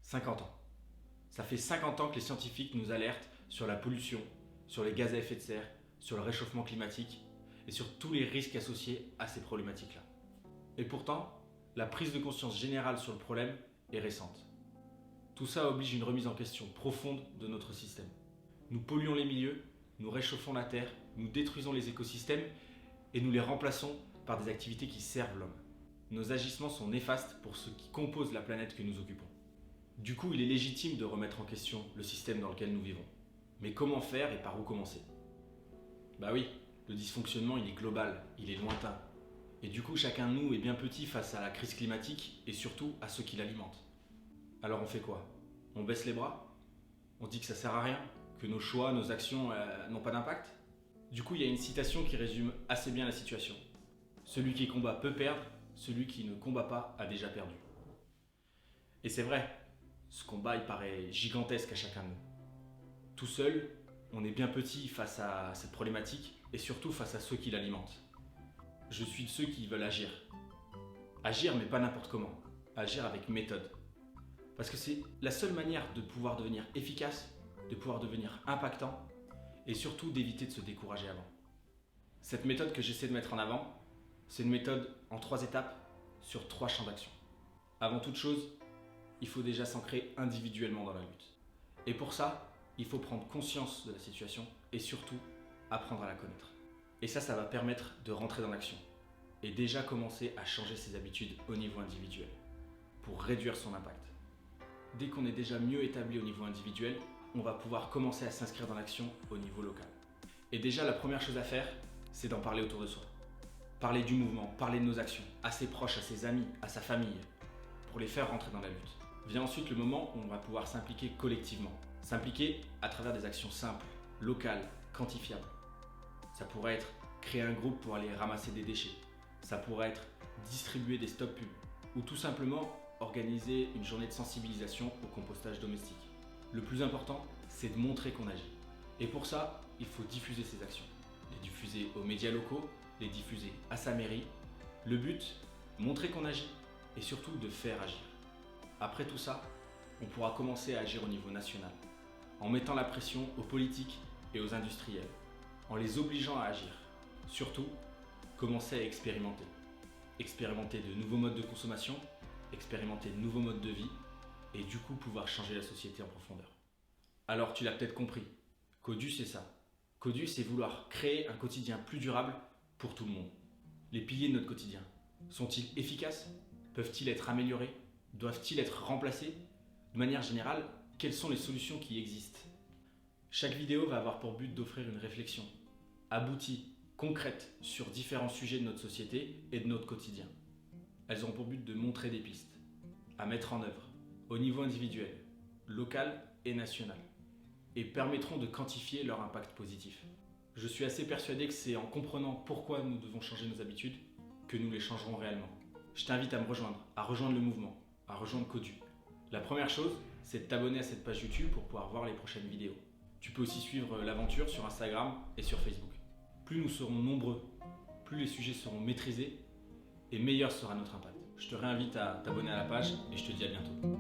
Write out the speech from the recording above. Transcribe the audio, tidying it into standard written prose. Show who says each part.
Speaker 1: 50 ans. Ça fait 50 ans que les scientifiques nous alertent sur la pollution, sur les gaz à effet de serre, sur le réchauffement climatique et sur tous les risques associés à ces problématiques-là. Et pourtant, la prise de conscience générale sur le problème est récente. Tout ça oblige une remise en question profonde de notre système. Nous polluons les milieux, nous réchauffons la terre, nous détruisons les écosystèmes et nous les remplaçons par des activités qui servent l'homme. Nos agissements sont néfastes pour ce qui compose la planète que nous occupons. Du coup, il est légitime de remettre en question le système dans lequel nous vivons. Mais comment faire et par où commencer? Bah oui, le dysfonctionnement il est global, il est lointain. Et du coup, chacun de nous est bien petit face à la crise climatique et surtout à ceux qui l'alimentent. Alors on fait quoi? On baisse les bras? On dit que ça sert à rien? Que nos choix, nos actions n'ont pas d'impact? Du coup, il y a une citation qui résume assez bien la situation. Celui qui combat peut perdre, celui qui ne combat pas a déjà perdu. Et c'est vrai, ce combat il paraît gigantesque à chacun de nous. Tout seul, on est bien petit face à cette problématique et surtout face à ceux qui l'alimentent. Je suis de ceux qui veulent agir. Agir mais pas n'importe comment. Agir avec méthode. Parce que c'est la seule manière de pouvoir devenir efficace, de pouvoir devenir impactant et surtout d'éviter de se décourager avant. Cette méthode que j'essaie de mettre en avant, c'est une méthode en 3 étapes sur 3 champs d'action. Avant toute chose, il faut déjà s'ancrer individuellement dans la lutte. Et pour ça, il faut prendre conscience de la situation et surtout apprendre à la connaître. Et ça va permettre de rentrer dans l'action et déjà commencer à changer ses habitudes au niveau individuel pour réduire son impact. Dès qu'on est déjà mieux établi au niveau individuel, on va pouvoir commencer à s'inscrire dans l'action au niveau local. Et déjà, la première chose à faire, c'est d'en parler autour de soi. Parler du mouvement, parler de nos actions, à ses proches, à ses amis, à sa famille, pour les faire rentrer dans la lutte. Vient ensuite le moment où on va pouvoir s'impliquer collectivement. S'impliquer à travers des actions simples, locales, quantifiables. Ça pourrait être créer un groupe pour aller ramasser des déchets. Ça pourrait être distribuer des stop pubs. Ou tout simplement organiser une journée de sensibilisation au compostage domestique. Le plus important, c'est de montrer qu'on agit. Et pour ça, il faut diffuser ces actions. Les diffuser aux médias locaux, les diffuser à sa mairie. Le but, montrer qu'on agit et surtout de faire agir. Après tout ça, on pourra commencer à agir au niveau national, en mettant la pression aux politiques et aux industriels, en les obligeant à agir. Surtout, commencer à expérimenter. Expérimenter de nouveaux modes de consommation, expérimenter de nouveaux modes de vie, et du coup pouvoir changer la société en profondeur. Alors tu l'as peut-être compris, Codu c'est ça. Codu c'est vouloir créer un quotidien plus durable pour tout le monde. Les piliers de notre quotidien, sont-ils efficaces? Peuvent-ils être améliorés? Doivent-ils être remplacés? De manière générale, quelles sont les solutions qui existent? Chaque vidéo va avoir pour but d'offrir une réflexion, aboutie, concrète, sur différents sujets de notre société et de notre quotidien. Elles ont pour but de montrer des pistes, à mettre en œuvre, au niveau individuel, local et national, et permettront de quantifier leur impact positif. Je suis assez persuadé que c'est en comprenant pourquoi nous devons changer nos habitudes que nous les changerons réellement. Je t'invite à me rejoindre, à rejoindre le mouvement, à rejoindre Codu. La première chose, c'est de t'abonner à cette page YouTube pour pouvoir voir les prochaines vidéos. Tu peux aussi suivre l'aventure sur Instagram et sur Facebook. Plus nous serons nombreux, plus les sujets seront maîtrisés et meilleur sera notre impact. Je te réinvite à t'abonner à la page et je te dis à bientôt.